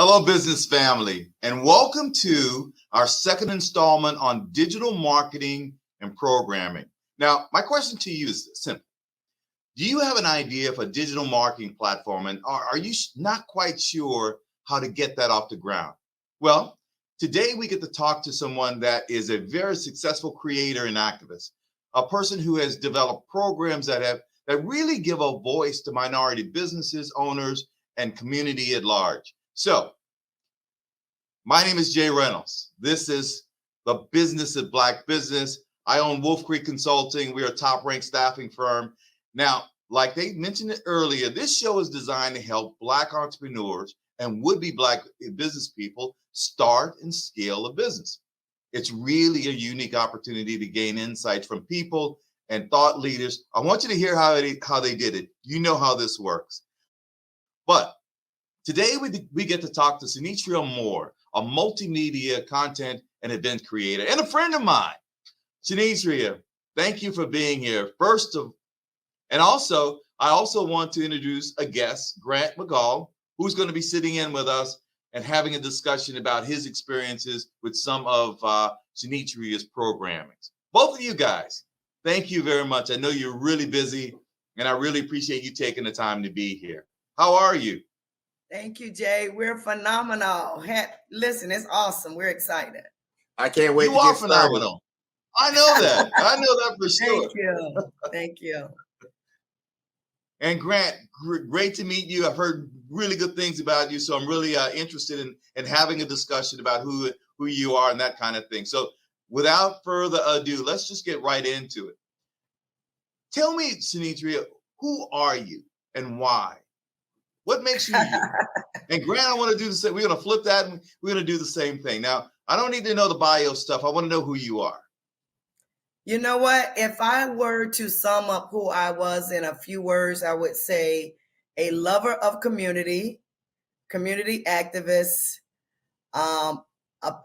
Hello, business family, and welcome to our second installment on digital marketing and programming. Now, my question to you is simple. Do you have an idea of a digital marketing platform, and are you not quite sure how to get that off the ground? Well, today we get to talk to someone that is a very successful creator and activist, a person who has developed programs that really give a voice to minority businesses, owners, and community at large. So, my name is Jay Reynolds. This is the Business of Black Business. I own Wolf Creek Consulting. We are a top-ranked staffing firm. Now, like they mentioned it earlier, this show is designed to help Black entrepreneurs and would-be Black business people start and scale a business. It's really a unique opportunity to gain insights from people and thought leaders. I want you to hear how they did it. You know how this works. But today we get to talk to Shenetria Moore, a multimedia content and event creator and a friend of mine. Shenetria, thank you for being here. I also want to introduce a guest, Grant McGall, who's going to be sitting in with us and having a discussion about his experiences with some of Shenetria's programming. Both of you guys, thank you very much. I know you're really busy, and I really appreciate you taking the time to be here. How are you? Thank you, Jay. We're phenomenal. Listen, it's awesome. We're excited. I can't wait. You are phenomenal. I know that. I know that for sure. Thank you. Thank you. And Grant, great to meet you. I've heard really good things about you, so I'm really interested in having a discussion about who you are and that kind of thing. So without further ado, let's just get right into it. Tell me, Shenetria, who are you and why? What makes you you? And Grant, I want to do the same. We're going to flip that and we're going to do the same thing. Now, I don't need to know the bio stuff. I want to know who you are. You know what? If I were to sum up who I was in a few words, I would say a lover of community activist, a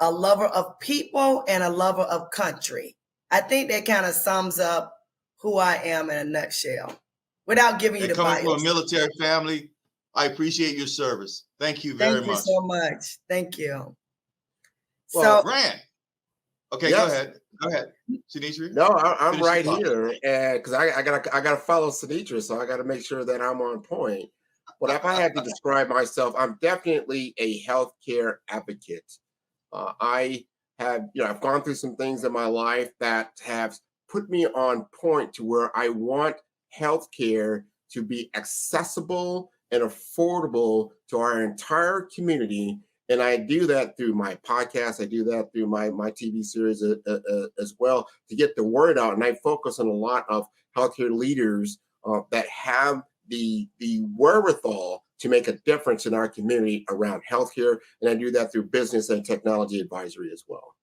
lover of people, and a lover of country. I think that kind of sums up who I am in a nutshell without giving you the bio. Coming from a military family, I appreciate your service. Thank you very much. Thank you so much. Thank you. Well, Grant. Okay, yes. Go ahead, Shenetria. No, I'm right here, and because I gotta follow Shenetria, so I got to make sure that I'm on point. But if I had to describe myself, I'm definitely a healthcare advocate. I have, I've gone through some things in my life that have put me on point to where I want healthcare to be accessible and affordable to our entire community. And I do that through my podcast. I do that through my TV series as well to get the word out. And I focus on a lot of healthcare leaders that have the wherewithal to make a difference in our community around healthcare. And I do that through business and technology advisory as well.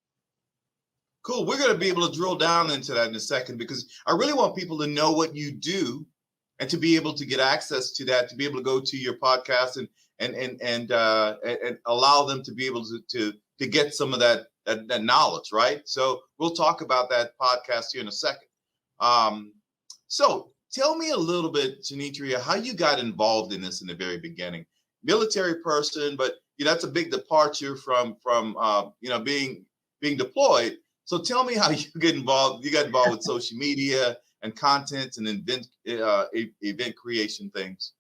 Cool. We're going to be able to drill down into that in a second because I really want people to know what you do and to be able to get access to that, to be able to go to your podcast and allow them to be able to get some of that knowledge, right? So we'll talk about that podcast here in a second. So tell me a little bit, Shenetria, how you got involved in this in the very beginning. Military person, but that's a big departure from being deployed. So tell me how you get involved. You got involved with social media and content and event creation things.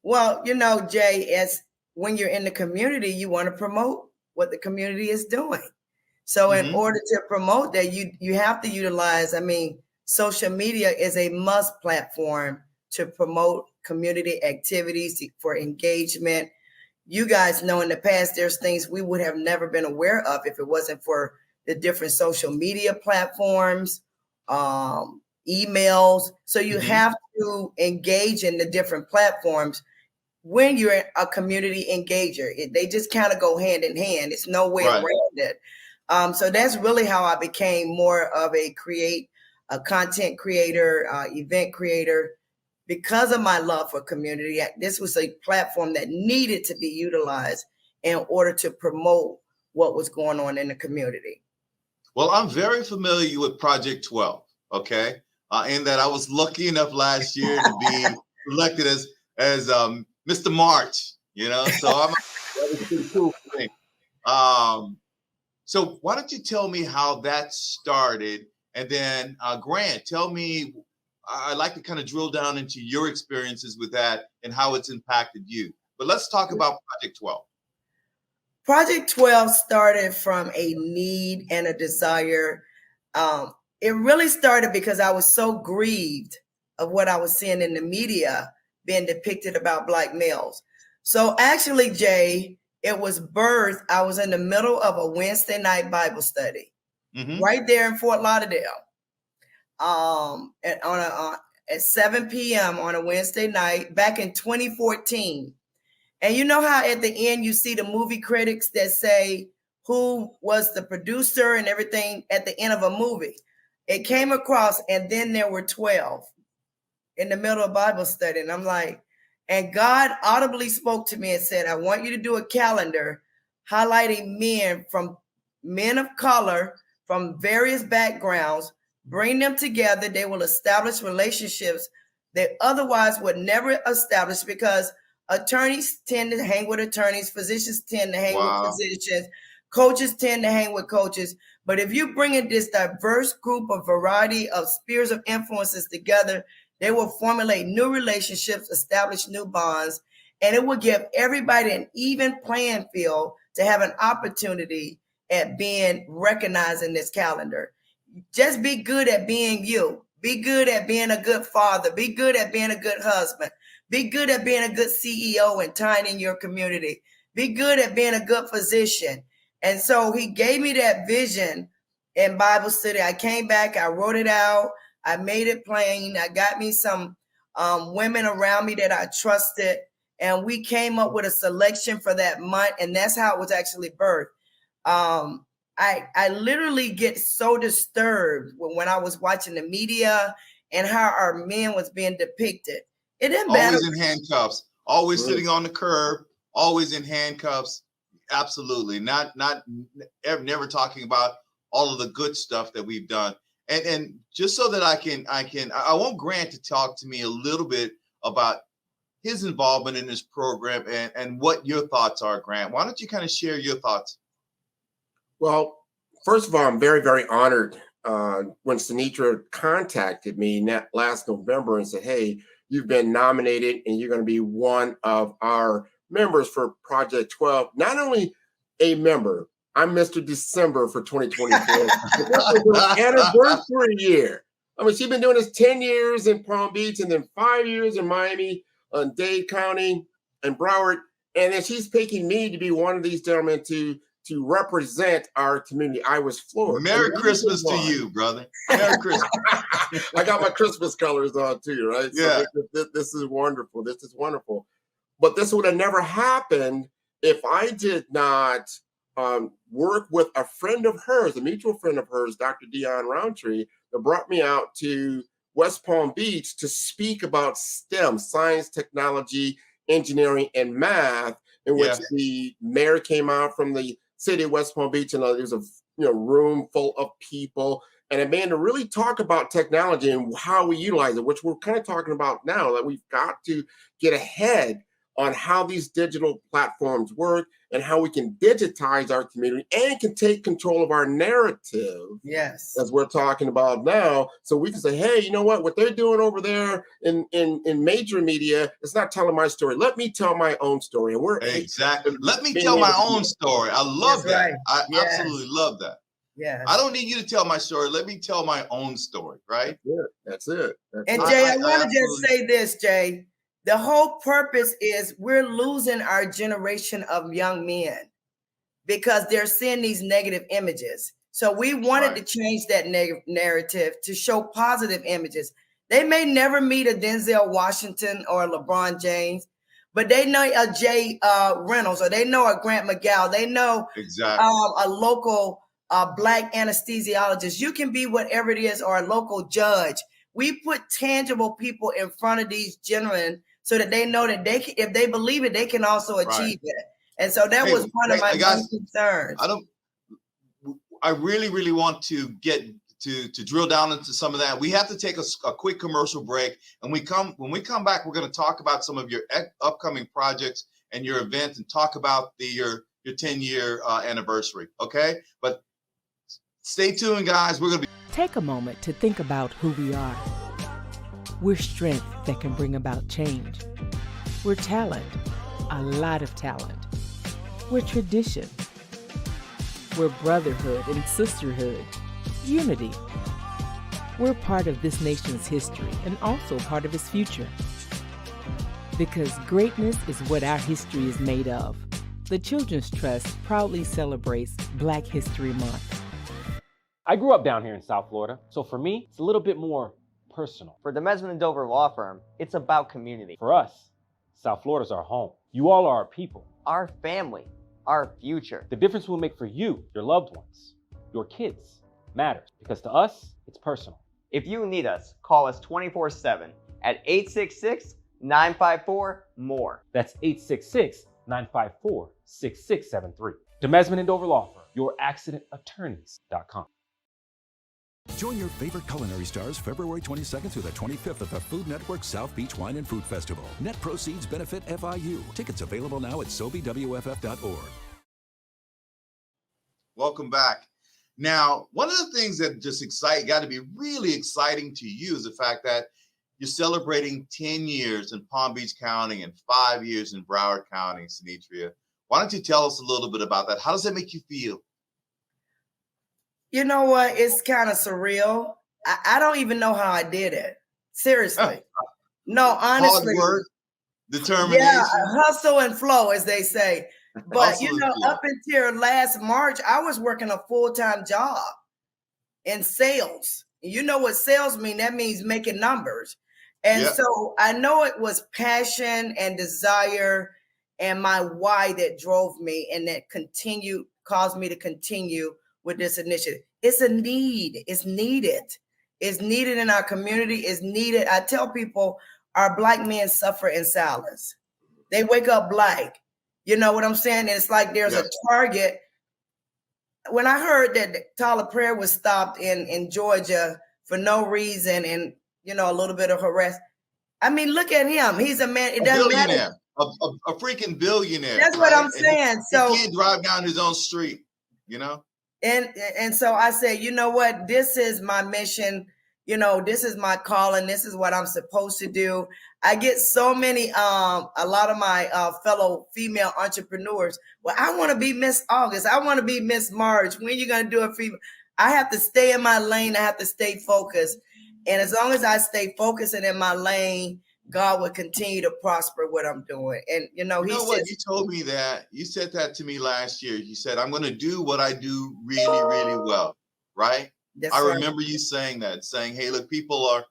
Well, Jay, as when you're in the community, you want to promote what the community is doing. So in order to promote that, you have to utilize, social media is a must platform to promote community activities for engagement. You guys know in the past, there's things we would have never been aware of if it wasn't for the different social media platforms, emails. So you have to engage in the different platforms when you're a community engager. They just kind of go hand in hand. It's no way around it. So that's really how I became more of a content creator, event creator, because of my love for community. This was a platform that needed to be utilized in order to promote what was going on in the community. Well, I'm very familiar with Project 12, okay? In that I was lucky enough last year to be elected as Mr. March, so was pretty cool for me. So why don't you tell me how that started? And then Grant, tell me, I'd like to kind of drill down into your experiences with that and how it's impacted you. But let's talk about Project 12. Project 12 started from a need and a desire. It really started because I was so grieved of what I was seeing in the media being depicted about Black males. So actually, Jay, it was birthed. I was in the middle of a Wednesday night Bible study right there in Fort Lauderdale. At 7 p.m. on a Wednesday night back in 2014. And you know how at the end you see the movie critics that say who was the producer and everything at the end of a movie. It came across, and then there were 12 in the middle of Bible study. And I'm like, and God audibly spoke to me and said, I want you to do a calendar highlighting men of color from various backgrounds, bring them together. They will establish relationships that otherwise would never establish, because attorneys tend to hang with attorneys, physicians tend to hang with physicians, coaches tend to hang with coaches. But if you bring in this diverse group of variety of spheres of influences together, they will formulate new relationships, establish new bonds, and it will give everybody an even playing field to have an opportunity at being recognized in this calendar. Just be good at being you. Be good at being a good father. Be good at being a good husband. Be good at being a good CEO and tying in your community. Be good at being a good physician. And so he gave me that vision in Bible study. I came back, I wrote it out, I made it plain. I got me some women around me that I trusted, and we came up with a selection for that month, and that's how it was actually birthed. I literally get so disturbed when I was watching the media and how our men was being depicted. It didn't matter. Always in handcuffs, always sitting on the curb, always in handcuffs. Absolutely. Never talking about all of the good stuff that we've done. And just so that I want Grant to talk to me a little bit about his involvement in this program and what your thoughts are, Grant. Why don't you kind of share your thoughts? Well, first of all, I'm very, very honored when Shenetria contacted me last November and said, hey, you've been nominated and you're going to be one of our members for Project 12. Not only a member, I'm Mr. December for 2024. This was an anniversary year. I mean, she's been doing this 10 years in Palm Beach and then 5 years in Miami, Dade County and Broward. And then she's picking me to be one of these gentlemen to represent our community. I was floored. Merry Christmas to you, brother. Merry Christmas. I got my Christmas colors on too, right? Yeah. So this is wonderful. This is wonderful. But this would have never happened if I did not work with a friend of hers, a mutual friend of hers, Dr. Dion Roundtree, that brought me out to West Palm Beach to speak about STEM, science, technology, engineering, and math, in which the mayor came out from the city of West Palm Beach, and there was a room full of people, and it began to really talk about technology and how we utilize it, which we're kind of talking about now, that we've got to get ahead on how these digital platforms work and how we can digitize our community and can take control of our narrative. Yes. As we're talking about now. So we can say, hey, you know what they're doing over there in major media, it's not telling my story. Let me tell my own story. And we're exactly. Let me tell my own story. I love that. Right. I absolutely love that. Yeah. I don't need you to tell my story. Let me tell my own story, right? That's it. And Jay, I want to just say this, Jay. The whole purpose is we're losing our generation of young men because they're seeing these negative images. So we wanted to change that negative narrative to show positive images. They may never meet a Denzel Washington or a LeBron James, but they know a Jay Reynolds, or they know a Grant McGowan. They know a local Black anesthesiologist. You can be whatever it is, or a local judge. We put tangible people in front of these gentlemen so that they know that they can, if they believe it, they can also achieve it. And so that was one of my main concerns. I really, really want to get to drill down into some of that. We have to take a quick commercial break, and when we come back, we're going to talk about some of your upcoming projects and your events and talk about your 10-year anniversary. Okay, but stay tuned, guys. We're gonna be. Take a moment to think about who we are. We're strength that can bring about change. We're talent, a lot of talent. We're tradition. We're brotherhood and sisterhood, unity. We're part of this nation's history and also part of its future. Because greatness is what our history is made of. The Children's Trust proudly celebrates Black History Month. I grew up down here in South Florida, so for me, it's a little bit more personal. For the Mesman & Dover Law Firm, it's about community. For us, South Florida's our home. You all are our people. Our family, our future. The difference we'll make for you, your loved ones, your kids, matters. Because to us, it's personal. If you need us, call us 24/7 at 866-954-MORE. That's 866-954-6673. The Mesman & Dover Law Firm, youraccidentattorneys.com. Join your favorite culinary stars February 22nd through the 25th at the Food Network South Beach Wine and Food Festival. Net proceeds benefit FIU. Tickets available now at SoBWFF.org. Welcome back. Now, one of the things that just got to be really exciting to you is the fact that you're celebrating 10 years in Palm Beach County and 5 years in Broward County, Shenetria. Why don't you tell us a little bit about that? How does that make you feel? You know what? It's kind of surreal. I don't even know how I did it. Seriously. No, honestly. Hard work, determination. Yeah, hustle and flow, as they say. But, up until last March, I was working a full-time job in sales. You know what sales mean? That means making numbers. And so I know it was passion and desire and my why that drove me and that caused me to continue with this initiative. It's a need. It's needed. It's needed in our community. It's needed. I tell people our Black men suffer in silence. They wake up Black. You know what I'm saying? And it's like there's a target. When I heard that Tyler Prayer was stopped in Georgia for no reason and, a little bit of harassment. I mean, look at him. He's a man. It doesn't matter. A freaking billionaire. That's what I'm saying. So he can't drive down his own street, And so I say, you know what? This is my mission. This is my calling. This is what I'm supposed to do. I get so many, a lot of my fellow female entrepreneurs. Well, I want to be Miss August. I want to be Miss March. When you going to do it for me? I have to stay in my lane. I have to stay focused. And as long as I stay focused and in my lane, God will continue to prosper what I'm doing. And, you told me that. You said that to me last year. You said, I'm going to do what I do really, really well. Right? I remember you saying that, saying, hey, look, people are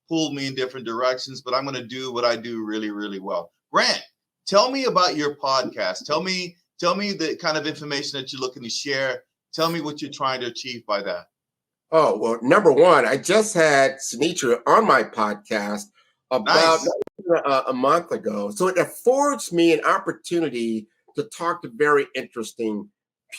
pulled me in different directions, but I'm going to do what I do really, really well. Grant, tell me about your podcast. Tell me the kind of information that you're looking to share. Tell me what you're trying to achieve by that. Oh, well, number one, I just had Shenetria on my podcast about a month ago. So it affords me an opportunity to talk to very interesting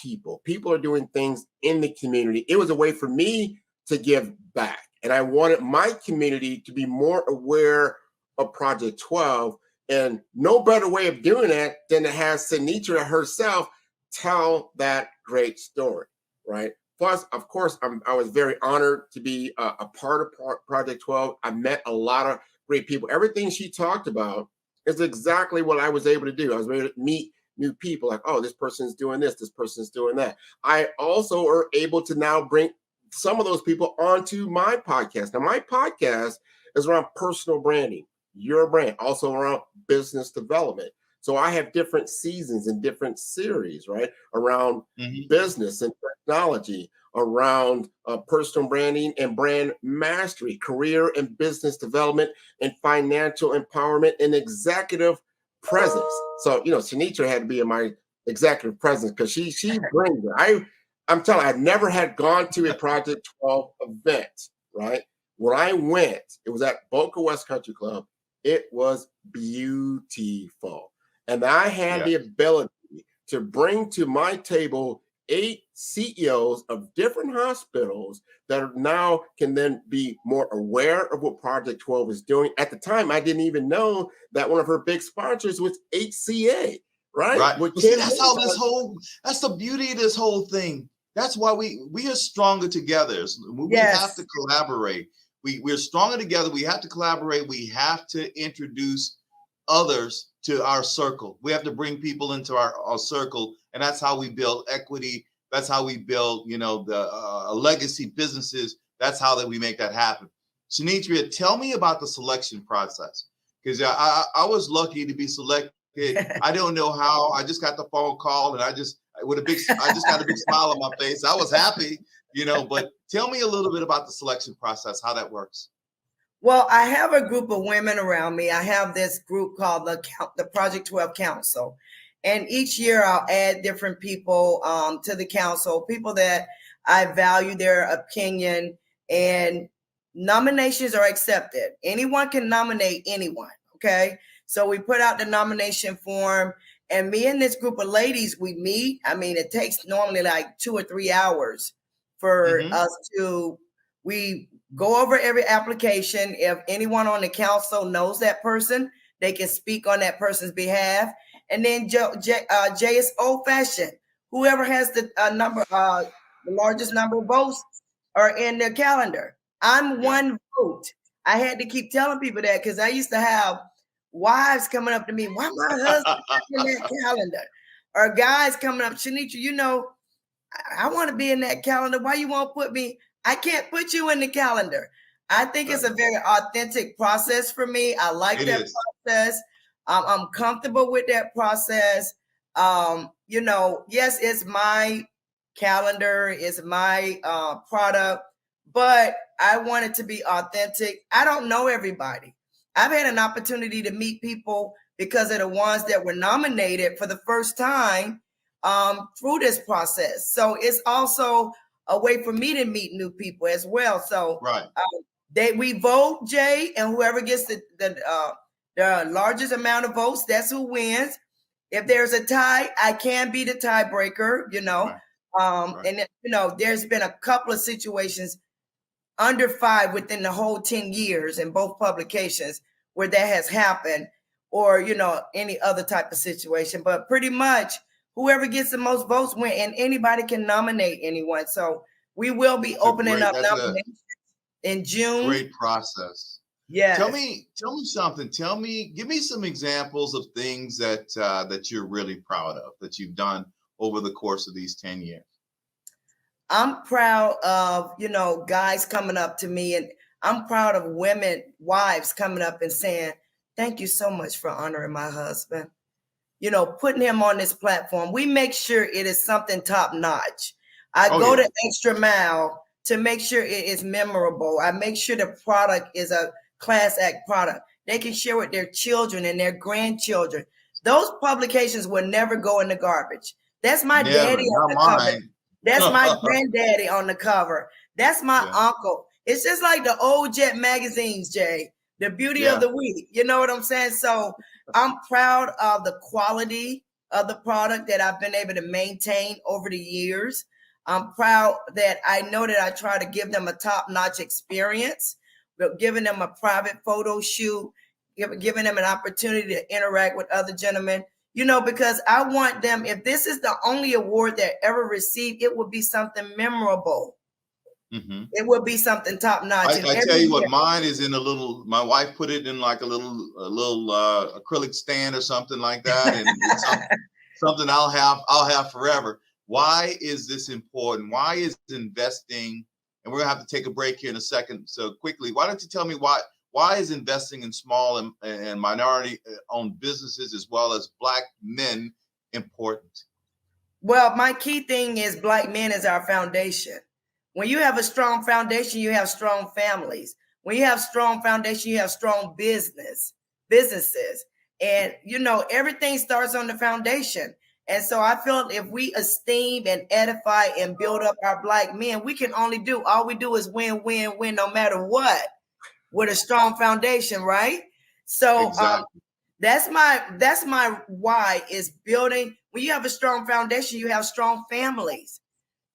people. People are doing things in the community. It was a way for me to give back. And I wanted my community to be more aware of Project 12. And no better way of doing that than to have Shenetria herself tell that great story, right? Plus, of course, I was very honored to be a part of Project 12. I met a lot of great people. Everything she talked about is exactly what I was able to do. I was able to meet new people like, oh, this person's doing this person's doing that. I also are able to now bring some of those people onto my podcast. Now, my podcast is around personal branding, your brand, also around business development. So I have different seasons and different series, right, around business and technology, around personal branding and brand mastery, career and business development, and financial empowerment and executive presence. So, Shenetria had to be in my executive presence because she brings it. I'm telling you, I've never had gone to a Project 12 event, right? When I went, it was at Boca West Country Club. It was beautiful. And I had the ability to bring to my table 8 CEOs of different hospitals that now can then be more aware of what Project 12 is doing. At the time, I didn't even know that one of her big sponsors was HCA. right? Right. With But see, 10 that's million, how that's the beauty of this whole thing. That's why we are stronger together. We have Yes. to collaborate. We're stronger together. We have to collaborate. We have to introduce others to our circle. We have to bring people into our circle. And that's how we build equity. That's how we build, the legacy businesses. That's how that we make that happen. Shenetria, tell me about the selection process. Because I was lucky to be selected. I don't know how. I just got the phone call, and I just got a big smile on my face. I was happy, But tell me a little bit about the selection process, how that works. Well, I have a group of women around me. I have this group called the Project 12 Council, and each year I'll add different people to the council, people that I value their opinion, and nominations are accepted. Anyone can nominate anyone. Okay. So we put out the nomination form, and me and this group of ladies, we meet. I mean, it takes normally like 2 or 3 hours for us we go over every application. If anyone on the council knows that person, they can speak on that person's behalf. And then Jay is old fashioned. Whoever has the largest number of votes are in their calendar. I'm one vote. I had to keep telling people that because I used to have wives coming up to me, why my husband in that calendar? Or guys coming up, Shenetria, I want to be in that calendar. Why you won't put me? I can't put you in the calendar. I think it's a very authentic process for me. I like that process. I'm comfortable with that process. Yes, it's my calendar, it's my product, but I want it to be authentic. I don't know everybody. I've had an opportunity to meet people because of the ones that were nominated for the first time through this process. So it's also a way for me to meet new people as well. So we vote, Jay, and whoever gets the largest amount of votes, that's who wins. If there's a tie, I can be the tiebreaker, And there's been a couple of situations under 5 within the whole 10 years in both publications where that has happened, or any other type of situation. But pretty much whoever gets the most votes win, and anybody can nominate anyone. So we will be opening up nominations in June. Great process. Yeah. Tell me something. Give me some examples of things that you're really proud of that you've done over the course of these 10 years. I'm proud of, guys coming up to me, and I'm proud of wives coming up and saying, thank you so much for honoring my husband. Putting him on this platform. We make sure it is something top notch. I go the extra mile to make sure it is memorable. I make sure the product is a class act product. They can share with their children and their grandchildren. Those publications will never go in the garbage. That's my daddy on the cover. That's my granddaddy on the cover. That's my uncle. It's just like the old Jet magazines, Jay. The beauty of the week. You know what I'm saying? So I'm proud of the quality of the product that I've been able to maintain over the years. I'm proud that I know that I try to give them a top-notch experience, but giving them a private photo shoot, giving them an opportunity to interact with other gentlemen, because I want them, if this is the only award they ever received, it would be something memorable. Mm-hmm. It would be something top-notch. I tell you what, mine is in my wife put it in like a little acrylic stand or something like that. And it's something I'll have forever. Why is this important? Why is investing, and we're gonna have to take a break here in a second. So quickly, why don't you tell me why is investing in small and minority-owned businesses as well as Black men important? Well, my key thing is Black men is our foundation. When you have a strong foundation, you have strong families. When you have strong foundation, you have strong businesses. And, everything starts on the foundation. And so I feel if we esteem and edify and build up our Black men, all we do is win, no matter what, with a strong foundation, right? So that's my why is building. When you have a strong foundation, you have strong families.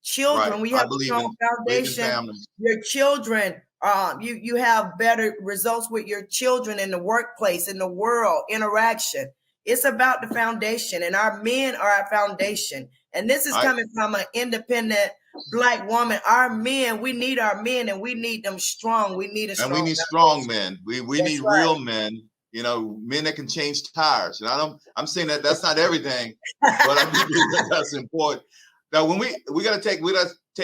Children, when you have a strong foundation, your children, you have better results with your children in the workplace, in the world, interaction. It's about the foundation, and our men are our foundation. And this is coming from an independent Black woman. Our men, we need our men, and we need them strong. We need a strong. And we need strong men. We need real men. You know, men that can change tires. And I'm saying that's not everything, but I believe that's important. Now, when we gotta take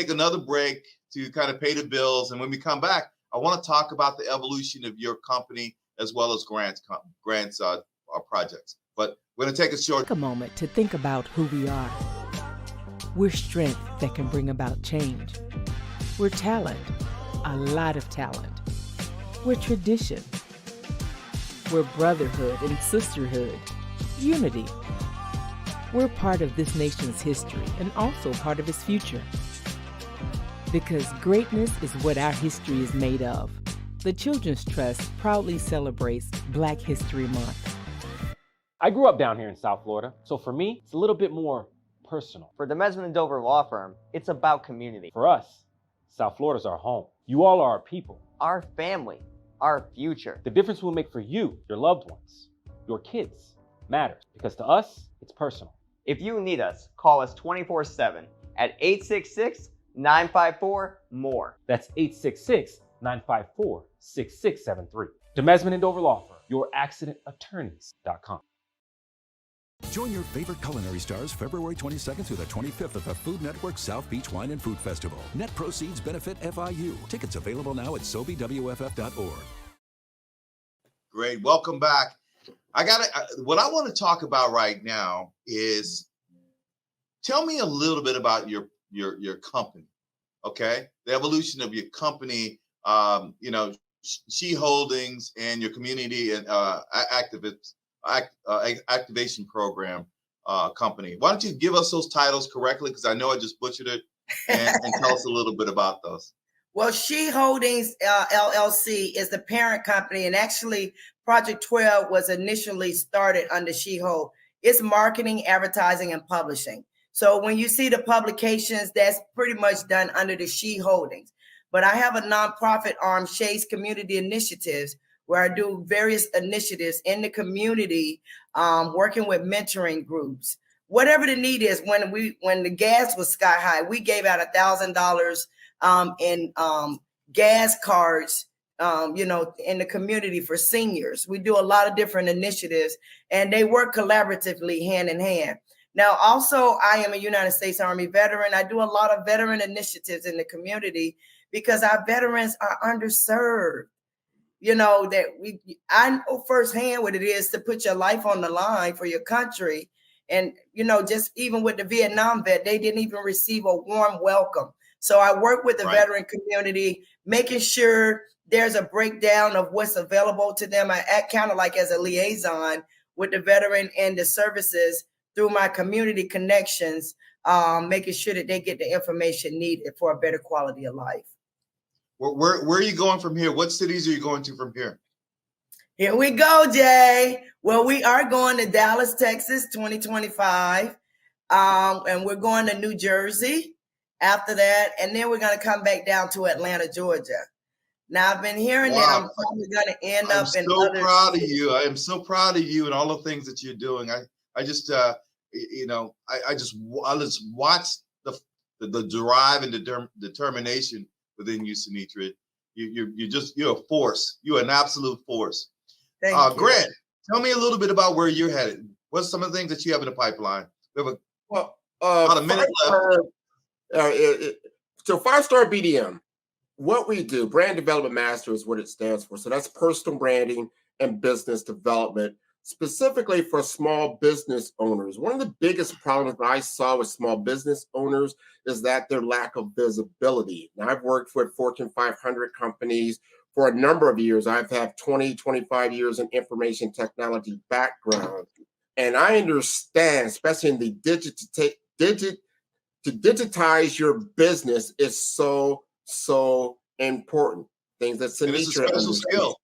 another break to kind of pay the bills, and when we come back, I want to talk about the evolution of your company as well as grants projects. But we're gonna take a short. Take a moment to think about who we are. We're strength that can bring about change. We're talent, a lot of talent. We're tradition. We're brotherhood and sisterhood, unity. We're part of this nation's history and also part of its future. Because greatness is what our history is made of. The Children's Trust proudly celebrates Black History Month. I grew up down here in South Florida, so for me, it's a little bit more personal. For the Mesman & Dover Law Firm, it's about community. For us, South Florida's our home. You all are our people. Our family. Our future. The difference we'll make for you, your loved ones, your kids, matters. Because to us, it's personal. If you need us, call us 24/7 at 866-954-MORE. That's 866-954-6673. The Mesman & Dover Law Firm, youraccidentattorneys.com. Join your favorite culinary stars February 22nd through the 25th at the Food Network South Beach Wine and Food Festival. Net proceeds benefit FIU. Tickets available now at SoBWFF.org. Great. Welcome back. What I want to talk about right now is tell me a little bit about your company. Okay. The evolution of your company, She Holdings and your community and activation program company. Why don't you give us those titles correctly? Because I know I just butchered it, and tell us a little bit about those. Well, She Holdings LLC is the parent company, and actually Project 12 was initially started under She Hold. It's marketing, advertising, and publishing. So when you see the publications, that's pretty much done under the She Holdings. But I have a nonprofit arm, Shay's Community Initiatives, where I do various initiatives in the community, working with mentoring groups. Whatever the need is, when the gas was sky high, we gave out $1,000 in gas cards, in the community for seniors. We do a lot of different initiatives, and they work collaboratively hand in hand. Now, also, I am a United States Army veteran. I do a lot of veteran initiatives in the community because our veterans are underserved. I know firsthand what it is to put your life on the line for your country. And, just even with the Vietnam vet, they didn't even receive a warm welcome. So I work with the veteran community, making sure there's a breakdown of what's available to them. I act kind of like as a liaison with the veteran and the services through my community connections, making sure that they get the information needed for a better quality of life. Where are you going from here? What cities are you going to from here? Here we go, Jay. Well, we are going to Dallas, Texas, 2025. And we're going to New Jersey after that. And then we're going to come back down to Atlanta, Georgia. Now, I've been hearing that I'm probably going to end up in other. I'm so proud of you. I am so proud of you and all the things that you're doing. I just watch the drive and determination within you, Shenetria. You're a force. You're an absolute force. Thank you. Grant, tell me a little bit about where you're headed. What's some of the things that you have in the pipeline? We have about a minute left. So 5-Star BDM, what we do, Brand Development Master is what it stands for. So that's personal branding and business development, specifically for small business owners. One of the biggest problems that I saw with small business owners is that their lack of visibility. Now, I've worked with Fortune 500 companies for a number of years. I've had 25 years in information technology background. And I understand, especially in the to digitize your business is so important. Things that Shenetria understands. Skill.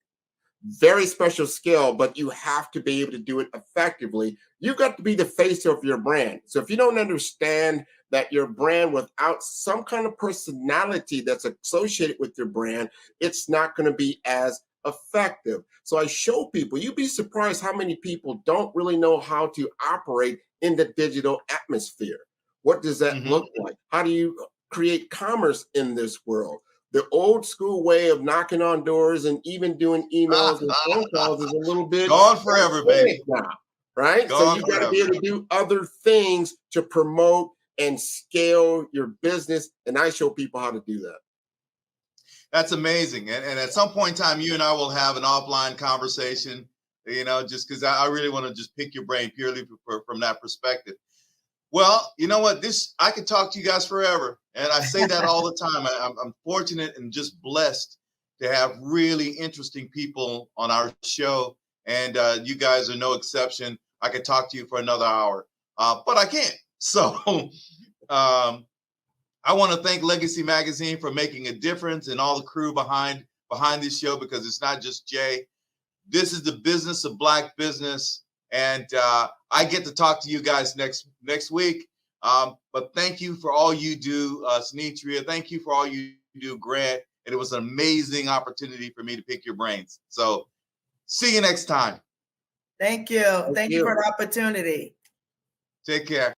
Very special skill, but you have to be able to do it effectively. You've got to be the face of your brand. So if you don't understand that your brand without some kind of personality that's associated with your brand, it's not going to be as effective. So I show people, you'd be surprised how many people don't really know how to operate in the digital atmosphere. What does that look like? How do you create commerce in this world? The old school way of knocking on doors and even doing emails and phone calls is a little bit gone forever, baby. Now, right? Gone So you got to be forever. able to do other things to promote and scale your business. And I show people how to do that. That's amazing. And at some point in time, you and I will have an offline conversation, you know, just because I really want to just pick your brain purely from that perspective. Well, you know what? I could talk to you guys forever. And I say that all the time. I'm fortunate and just blessed to have really interesting people on our show. And you guys are no exception. I could talk to you for another hour, but I can't. So I want to thank Legacy Magazine for making a difference and all the crew behind this show, because it's not just Jay. This is the business of Black business. And I get to talk to you guys next week. But thank you for all you do, Shenetria. Thank you for all you do, Grant. And it was an amazing opportunity for me to pick your brains. So see you next time. Thank you. Thank you for the opportunity. Take care.